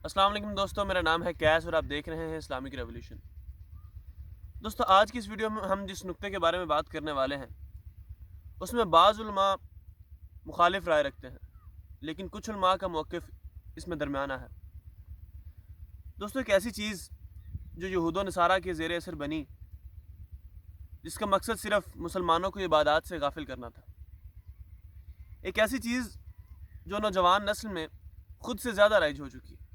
السلام علیکم دوستو، میرا نام ہے کیس اور آپ دیکھ رہے ہیں اسلامک ریولیوشن۔ دوستو آج کی اس ویڈیو میں ہم جس نقطے کے بارے میں بات کرنے والے ہیں اس میں بعض علماء مخالف رائے رکھتے ہیں، لیکن کچھ علماء کا موقف اس میں درمیانہ ہے۔ دوستو ایک ایسی چیز جو یہود و نصارہ کے زیر اثر بنی، جس کا مقصد صرف مسلمانوں کو عبادات سے غافل کرنا تھا، ایک ایسی چیز جو نوجوان نسل میں خود سے زیادہ رائج ہو چکی ہے۔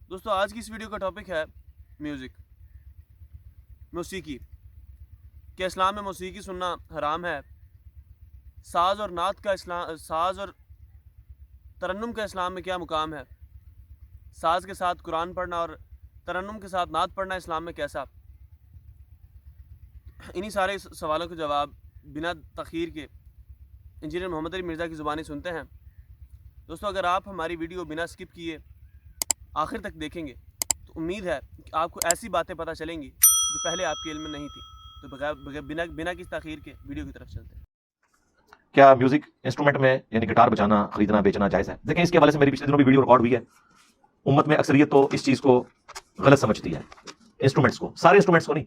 دوستو آج کی اس ویڈیو کا ٹاپک ہے موسیقی، کہ اسلام میں موسیقی سننا حرام ہے، ساز اور ترنم کا اسلام میں کیا مقام ہے، ساز کے ساتھ قرآن پڑھنا اور ترنم کے ساتھ نعت پڑھنا اسلام میں کیسا۔ انہی سارے سوالوں کے جواب بنا تاخیر کے انجینئر محمد علی مرزا کی زبانی سنتے ہیں۔ دوستو اگر آپ ہماری ویڈیو بنا سکپ کیے آخر تک دیکھیں گے تو امید ہے کہ آپ کو ایسی باتیں پتہ چلیں گی جو پہلے آپ کے علم میں نہیں تھی۔ تو بنا کسی تاخیر کے ویڈیو کی طرف چلتے ہیں۔ کیا میوزک انسٹرومنٹ میں یعنی گٹار بجانا، خریدنا، بیچنا جائز ہے؟ دیکھیں اس کے حوالے سے میری پچھلے دنوں بھی ویڈیو ریکارڈ ہوئی ہے۔ امت میں اکثریت تو اس چیز کو غلط سمجھتی ہے، انسٹرومنٹس کو، سارے انسٹرومنٹس کو نہیں۔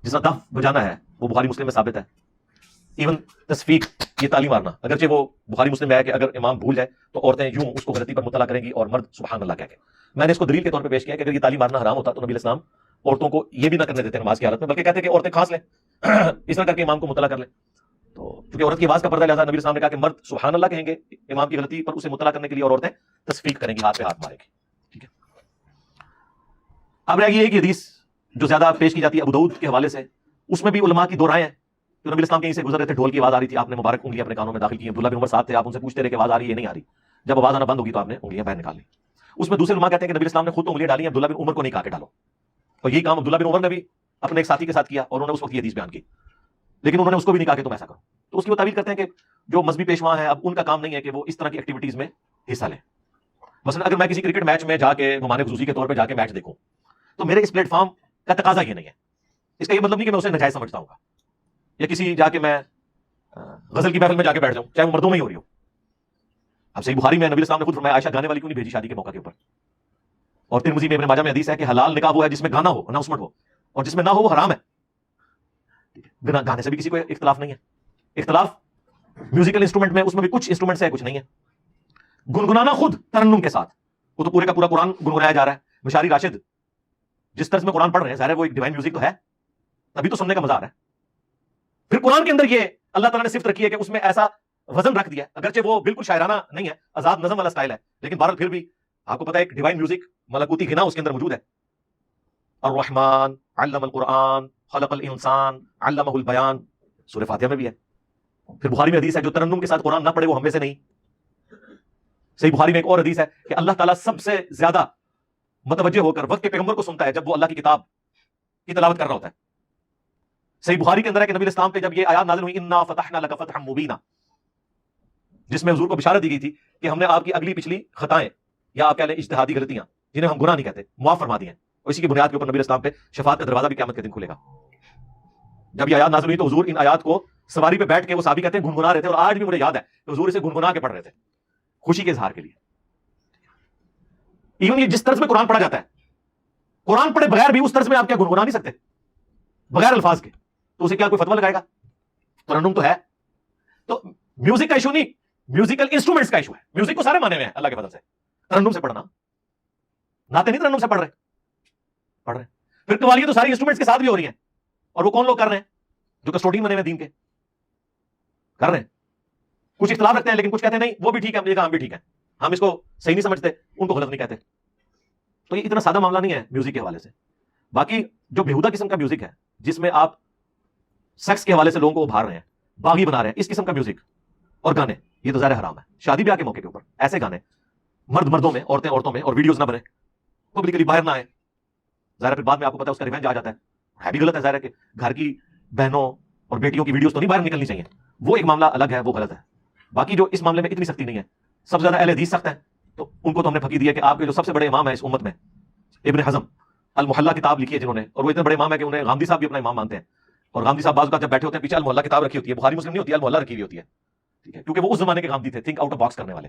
جس طرح دف بجانا ہے وہ بخاری مسلم میں ثابت ہے۔ ایون تصفیق، یہ تالی مارنا، اگرچہ وہ بخاری مسلم میں ہے کہ اگر امام بھول جائے تو عورتیں یوں اس کو غلطی پر مطلع کریں گی اور مرد سبحان اللہ کہہ کے۔ میں نے اس کو دلیل کے طور پہ پیش کیا کہ اگر یہ تالی مارنا حرام ہوتا تو نبی اسلام عورتوں کو یہ بھی نہ کرنے دیتے نماز کی حالت میں، بلکہ کہتے کہ عورتیں کھانس لیں اس طرح کر کے امام کو مطلع کر لیں۔ تو چونکہ عورت کی آواز کا پردہ لہٰذا نبی اسلام نے کہا کہ مرد سبحان اللہ کہیں گے امام کی غلطی پر اسے مطلع کرنے کے لیے، اور عورتیں تصفیق کریں گی، ہاتھ پہ ہاتھ ماریں گی۔ ٹھیک ہے، اب رہ گئی ایک حدیث جو زیادہ پیش کی جاتی ہے ابو داؤد کے حوالے سے، اس میں بھی علماء کی دو رائے ہیں۔ جو نبی اسلام کہیں سے گزر رہے تھے، ڈھول کی آواز آ رہی تھی، آپ نے مبارک انگلیاں اپنے کانوں میں داخل کی، عبداللہ بن عمر ساتھ تھے، آپ ان سے پوچھتے رہے کہ آواز آ رہی ہے نہیں آ رہی، جب آواز آنا بند ہوگی تو آپ نے انگلیاں باہر نکال لی۔ اس میں دوسرے علماء کہتے ہیں کہ نبی اسلام نے خود تو انگلیاں ڈالی ہیں، عبداللہ بن عمر کو نہیں کہا کہ ڈالو، اور یہی کام عبداللہ بن عمر نے بھی اپنے ایک ساتھی کے ساتھ کیا، اور انہوں نے اس وقت یہ حدیث بیان کی، لیکن انہوں نے اس کو بھی نہیں کہا کہ تم ایسا کرو۔ تو اس کی وہ تعبیر کرتے ہیں کہ جو مذہبی پیشوا ہیں اب ان کا کام نہیں ہے کہ وہ اس طرح کی ایکٹیویٹیز میں حصہ لیں۔ مثلا اگر میں کسی کرکٹ میچ میں جا کے مہمان خصوصی کے طور پہ جا کے میچ دیکھوں تو میرے اس پلیٹ فارم کا تقاضا یہ نہیں ہے، اس کا یہ مطلب نہیں کہ میں اسے ناجائز سمجھتا ہوں گا، یا کسی جا کے میں غزل کی محفل میں جا کے بیٹھ جاؤں چاہے وہ مردوں میں ہی ہو رہی ہو۔ اب صحیح بخاری میں نبی اسلام نے خود فرمایا عائشہ گانے والی کیوں نہیں بھیجی شادی کے موقع کے اوپر، اور ترمذی میں ابن ماجہ میں حدیث ہے کہ حلال نکاح وہ ہے جس میں گانا ہو، اناؤنسمنٹ ہو، اور جس میں نہ ہو وہ حرام ہے۔ گانے سے بھی کسی کو اختلاف نہیں ہے، اختلاف میوزیکل انسٹرومنٹ میں اس میں بھی کچھ انسٹرومنٹ سے کچھ نہیں ہے۔ گنگنانا خود ترنم کے ساتھ، وہ تو پورے کا پورا قرآن گنگنایا جا رہا ہے۔ مشاری راشد جس طرز میں قرآن پڑھ رہے ہیں، ظاہر ہے وہ ایک ڈیوائن میوزک تو ہے، تبھی تو سننے کا مزہ آ رہا ہے۔ پھر قرآن کے اندر یہ اللہ تعالیٰ نے صفت رکھی ہے کہ اس میں ایسا وزن رکھ دیا ہے، اگرچہ وہ بالکل شاعرانہ نہیں ہے، آزاد نظم والا سٹائل ہے، لیکن بہرحال پھر بھی آپ کو پتا ہے ایک ڈیوائن میوزک، ملکوتی غنا اس کے اندر موجود ہے۔ الرحمن علم القرآن خلق الانسان علمہ البیان، سورہ فاتحہ میں بھی ہے۔ پھر بخاری میں حدیث ہے جو ترنم کے ساتھ قرآن نہ پڑھے وہ ہم میں سے نہیں۔ صحیح بخاری میں ایک اور حدیث ہے کہ اللہ تعالیٰ سب سے زیادہ متوجہ ہو کر وقت کے پیغمبر کو سنتا ہے جب وہ اللہ کی کتاب کی تلاوت کر رہا ہوتا ہے۔ صحیح بخاری کے اندر ہے کہ نبی اسلام پہ جب یہ آیات نازل ہوئی انا فتحنا لک فتحا مبینا، جس میں حضور کو بشارت دی گئی تھی کہ ہم نے آپ کی اگلی پچھلی خطائیں یا آپ کہہ لیں اجتہادی غلطیاں جنہیں ہم گناہ نہیں کہتے معاف فرما دی ہیں، اور اسی کی بنیاد کے اوپر نبی اسلام پہ شفاعت کا دروازہ بھی قیامت کے دن کھلے گا۔ جب یہ آیات نازل ہوئی تو حضور ان آیات کو سواری پہ بیٹھ کے، وہ صحابی کہتے ہیں گنگنا رہے تھے، اور آج بھی مجھے یاد ہے کہ حضور اسے گنگنا کے پڑھ رہے تھے خوشی کے اظہار کے لیے۔ ایون یہ جس طرز میں قرآن پڑھا جاتا ہے، قرآن پڑھے بغیر بھی اس طرز میں آپ کیا گنگنا نہیں سکتے بغیر الفاظ کے، تو اسے کیا کوئی فتویٰ لگائے گا؟ ترنم تو ہے۔ تو میوزک کا ایشو نہیں، میوزیکل انسٹرومنٹس کا ایشو ہے۔ میوزک کو سارے مانے ہوئے ہیں اللہ کے فضل سے، ترنم سے پڑھنا، ناتے نہیں ترنم سے پڑھ رہے۔ پھر قوالیاں تو ساری انسٹرومنٹس کے ساتھ بھی ہو رہی ہیں، اور وہ کون لوگ کر رہے ہیں؟ جو کسٹوڈین بنے ہوئے دین کے کر رہے ہیں۔ کچھ اختلاف رکھتے ہیں لیکن کچھ کہتے ہیں نہیں وہ بھی ٹھیک ہے، ہم بھی ٹھیک ہے، ہم اس کو صحیح نہیں سمجھتے، ان کو غلط نہیں کہتے۔ تو یہ اتنا سادہ معاملہ نہیں ہے میوزک کے حوالے سے۔ باقی جو بےہودہ قسم کا میوزک ہے جس میں آپ سیکس کے حوالے سے لوگوں کو ابھار رہے ہیں، باغی بنا رہے ہیں، اس قسم کا میوزک اور گانے، یہ تو ظاہر حرام ہے۔ شادی بیاہ کے موقع کے اوپر ایسے گانے مرد مردوں میں، عورتیں عورتوں میں، اور ویڈیوز نہ بنے، پبلکلی باہر نہ آئے، ظاہر پھر بعد میں آپ کو پتا ہے اس کا ریونج آ جاتا ہے بھی غلط ہے۔ ظاہر ہے کہ گھر کی بہنوں اور بیٹیوں کی ویڈیوز تو نہیں باہر نکلنی چاہیے، وہ ایک معاملہ الگ ہے، وہ غلط ہے۔ باقی جو اس معاملے میں اتنی سختی نہیں ہے، سب سے زیادہ اہل حدیث سخت ہیں، تو ان کو تو ہم نے پھکی دی ہے کہ آپ کے جو سب سے بڑے امام ہیں اس امت میں، ابن حزم المحلہ کتاب لکھی ہے جنہوں نے، اور وہ اتنے بڑے امام ہیں کہ انہیں غامدی صاحب بھی اپنا امام مانتے ہیں، اور غامدی صاحب بعض اوقات جب بیٹھے ہوتے ہیں پیچھے المحلہ کتاب رکھی ہوتی ہے، بخاری مسلم نہیں ہوتی ہے، المحلہ رکھی ہوئی ہوتی ہے، ٹھیک ہے، کیونکہ وہ اس زمانے کے غامدی تھے، تھنک آؤٹ آف باکس کرنے والے۔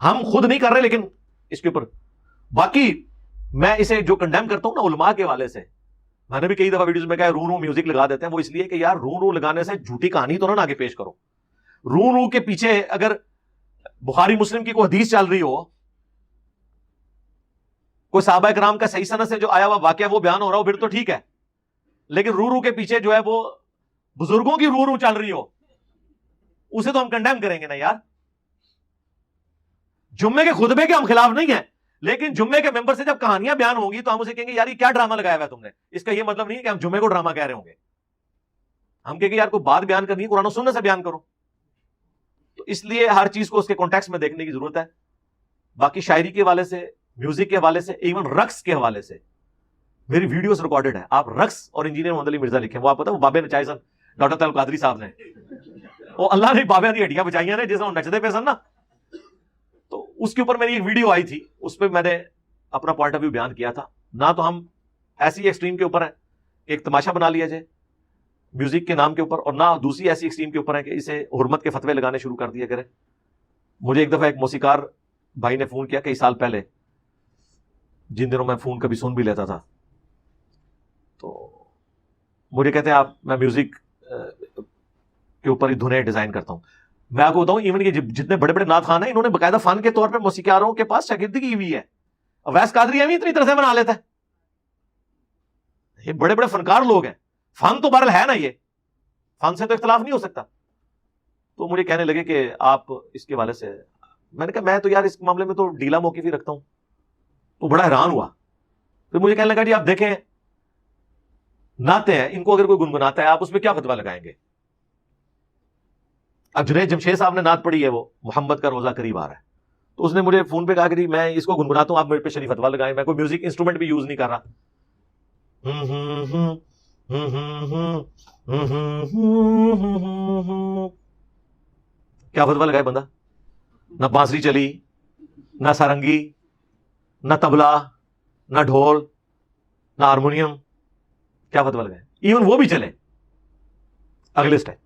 ہم خود نہیں کر رہے لیکن اس کے اوپر باقی میں اسے جو کنڈیم کرتا ہوں نا علماء کے حوالے سے, میں نے بھی کئی دفعہ ویڈیوز میں کہا رو میوزک لگا دیتے ہیں, وہ اس لیے کہ یار رو لگانے سے جھوٹی کہانی تو نہ آگے پیش کرو. رو کے پیچھے اگر بخاری مسلم کی کوئی حدیث چل رہی ہو, کوئی صحابہ کرام کا صحیح سند سے جو آیا ہوا واقعہ وہ بیان ہو رہا ہو, پھر تو ٹھیک ہے. لیکن رو کے پیچھے جو ہے وہ بزرگوں کی رو چل رہی ہو, اسے تو ہم کنڈیم کریں گے نا یار. جمعے کے خطبے کے ہم خلاف نہیں ہیں, لیکن جمعے کے ممبر سے جب کہانیاں بیان ہوں گی تو ہم اسے کہیں گے یار یہ کیا ڈرامہ لگایا ہوا ہے تم نے. اس کا یہ مطلب نہیں ہے کہ ہم جمعے کو ڈرامہ کہہ رہے ہوں گے. ہم کہیں گے یار کوئی بات بیان کرنی ہے قرآن و سنت سے بیان کرو. تو اس لیے ہر چیز کو اس کے کانٹیکسٹ میں دیکھنے کی ضرورت ہے. باقی شاعری کے حوالے سے, میوزک کے حوالے سے, ایون رقص کے حوالے سے میری ویڈیوز ریکارڈڈ ہے. آپ رقص اور انجینئر محمد علی مرزا لکھیں, وہ آپ پتہ وہ بابے نچائے سن ڈاکٹر طلب قادری صاحب نے, وہ اللہ نے بابے دی ہڈیاں بچائیاں نے جس میں نچدے پہ سن نا. تو اس کے اوپر میری ایک ویڈیو آئی تھی, اس پہ میں نے اپنا پوائنٹ آف ویو بیان کیا تھا. نہ تو ہم ایسی ایکسٹریم کے اوپر ہیں ایک تماشا بنا لیا جائے میوزک کے نام کے اوپر, اور نہ دوسری ایسی ایکسٹریم کے اوپر ہے کہ اسے حرمت کے فتوے لگانے شروع کر دیا کرے. مجھے ایک دفعہ ایک موسیقار بھائی نے فون کیا کئی سال پہلے, جن دنوں میں فون کبھی سن بھی لیتا تھا, تو مجھے کہتے ہیں آپ میں میوزک کے اوپر ہی دھنیں ڈیزائن کرتا ہوں. میں آپ کو بتاؤں ایون یہ جتنے بڑے بڑے نعت خوان ہیں انہوں نے باقاعدہ فن کے طور پہ موسیقاروں کے پاس شاگردگی ہوئی ہے. اویس قادری بھی اتنی طرح سے بنا لیتا ہے. یہ بڑے بڑے فنکار لوگ ہیں. فن تو بہرحال ہے نا, یہ فن سے تو اختلاف نہیں ہو سکتا. تو مجھے کہنے لگے کہ آپ اس کے حوالے سے, میں نے کہا میں تو یار اس معاملے میں تو ڈھیلا موقف ہی رکھتا ہوں. تو بڑا حیران ہوا. پھر مجھے کہنے لگا جی آپ دیکھیں نعتیں ہیں, ان کو اگر کوئی گنگناتا ہے آپ اس پہ کیا فتویٰ لگائیں گے. اب جنید جمشید صاحب نے نعت پڑھی ہے, وہ محمد کا روزہ قریب آ رہا ہے, تو اس نے مجھے فون پہ کہا کہ میں اس کو گنگناتا ہوں, آپ میرے پہ شریف فتویٰ لگائیں. میں کوئی میوزک انسٹرومنٹ بھی یوز نہیں کر رہا. کیا فتویٰ لگائے بندہ, نہ بانسری چلی, نہ سارنگی, نہ تبلا, نہ ڈھول, نہ ہارمونیم, کیا فتویٰ لگائے. ایون وہ بھی چلے اگلے اسٹیپ.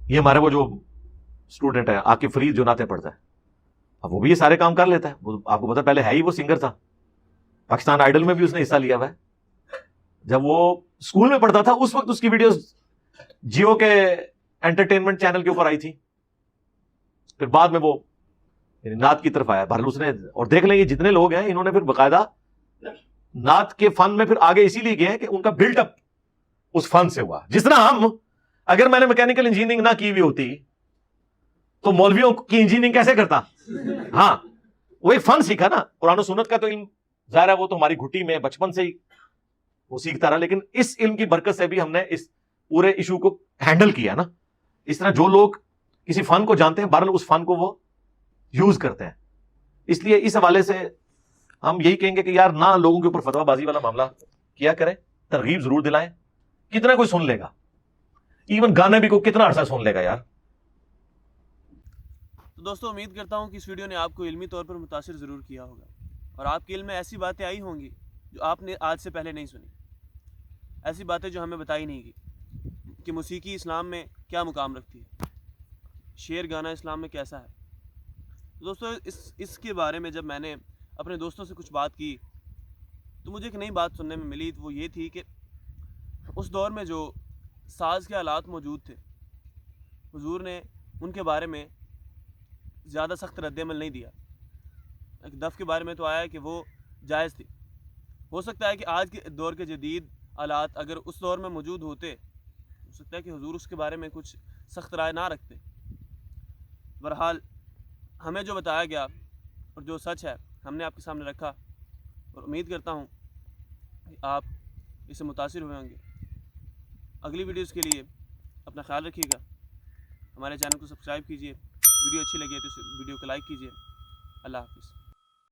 یہ ہمارے وہ جو اسٹوڈنٹ ہے عاقب فرید جو نعتیں پڑھتا ہے, اب وہ بھی یہ سارے کام کر لیتا ہے. وہ آپ کو پتا پہلے ہے ہی وہ سنگر تھا, پاکستان آئیڈل میں بھی اس نے حصہ لیا ہوا ہے. جب وہ اسکول میں پڑھتا تھا اس وقت اس کی ویڈیوز جیو کے انٹرٹینمنٹ چینل کے اوپر آئی تھی. پھر بعد میں وہ نعت کی طرف آیا. بہرحال اس نے, اور دیکھ لیں یہ جتنے لوگ ہیں انہوں نے پھر باقاعدہ نعت کے فن میں پھر آگے اسی لیے گئے ہیں کہ ان کا بلڈ اپ اس فن سے ہوا. جس طرح ہم, اگر میں نے میکینیکل انجینئرنگ نہ کی ہوئی ہوتی تو مولویوں کی انجینئرنگ کیسے کرتا. ہاں وہ ایک فن سیکھا نا. قرآن و سنت کا تو علم ظاہر ہے وہ تو ہماری گھٹی میں بچپن سے ہی وہ سیکھتا رہا, لیکن اس علم کی برکت سے بھی ہم نے اس پورے ایشو کو ہینڈل کیا نا. اس طرح جو لوگ کسی فن کو جانتے ہیں بہرحال اس فن کو وہ یوز کرتے ہیں. اس لیے اس حوالے سے ہم یہی کہیں گے کہ یار نہ لوگوں کے اوپر فتویٰ بازی والا معاملہ کیا کریں, ترغیب ضرور دلائیں. کتنا کوئی سن لے گا, ایون گانے بھی کوئی کتنا عرصہ سن لے گا یار. تو دوستو امید کرتا ہوں کہ اس ویڈیو نے آپ کو علمی طور پر متاثر ضرور کیا ہوگا, اور آپ کے علم میں ایسی باتیں آئی ہوں گی جو آپ نے آج سے پہلے نہیں سنی, ایسی باتیں جو ہمیں بتائی نہیں گئی کہ موسیقی اسلام میں کیا مقام رکھتی ہے, شعر گانا اسلام میں کیسا ہے. دوستو اس کے بارے میں جب میں نے اپنے دوستوں سے کچھ بات کی تو مجھے ایک نئی بات سننے میں ملی. وہ یہ تھی کہ اس دور میں جو ساز کے آلات موجود تھے, حضور نے ان کے بارے میں زیادہ سخت رد عمل نہیں دیا. ایک دف کے بارے میں تو آیا کہ وہ جائز تھی. ہو سکتا ہے کہ آج کے دور کے جدید آلات اگر اس دور میں موجود ہوتے, ہو سکتا ہے کہ حضور اس کے بارے میں کچھ سخت رائے نہ رکھتے. بہرحال ہمیں جو بتایا گیا اور جو سچ ہے ہم نے آپ کے سامنے رکھا, اور امید کرتا ہوں کہ آپ اس سے متاثر ہوئے ہوں گے. اگلی ویڈیوز کے لیے اپنا خیال رکھیے گا, ہمارے چینل کو سبسکرائب کیجیے, ویڈیو اچھی لگی ہے تو اس ویڈیو کو لائک کیجیے. اللہ حافظ.